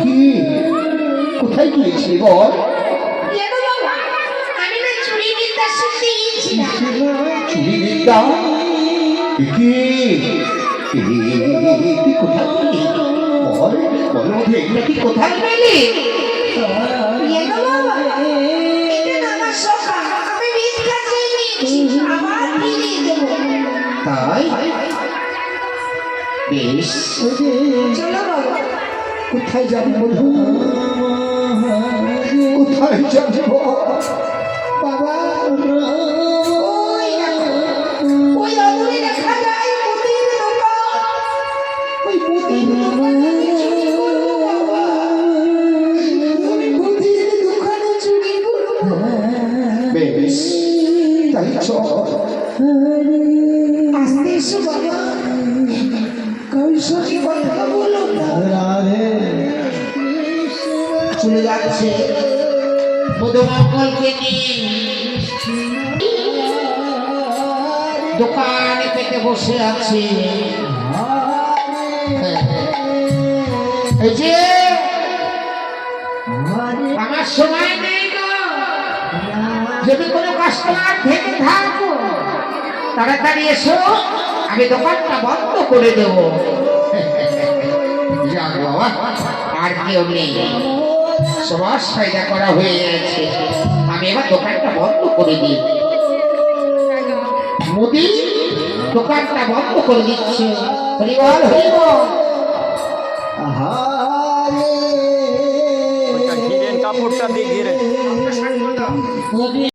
কি কোথায় গিয়েছিলি বল? আমি না চুরি বিদ্যা শিখতে গিয়েছিলাম। চুরি বিদ্যা? কি তুই কোথায় পেলি বল? বল এগুলো কি কোথায় পেলি? তাই বেশ, কোথায় যাবি বধু? কোথায় যাবি বাবা? বেশ তাই চল। আসতে এসো বাবা, কারোর সঙ্গে কথা বলো না। চলে যাচ্ছে মধুমঙ্গলকে নিয়ে দোকানে পেতে বসে আছে। এই যে আমার সময় নেই গো, যদি কোনো কাস্টমার থেকে থাকো তাড়াতাড়ি এসো, আমি দোকানটা বন্ধ করে দেব। যাক বাবা, আর কেউ নেই, সবার ফায়দা করা হয়ে গেছে, আমি এবার দোকানটা বন্ধ করে দিই। মোদি দোকানটা বন্ধ করে দিচ্ছে। হরিবল হরিবল। কাপড়টা দিয়ে ঘিরে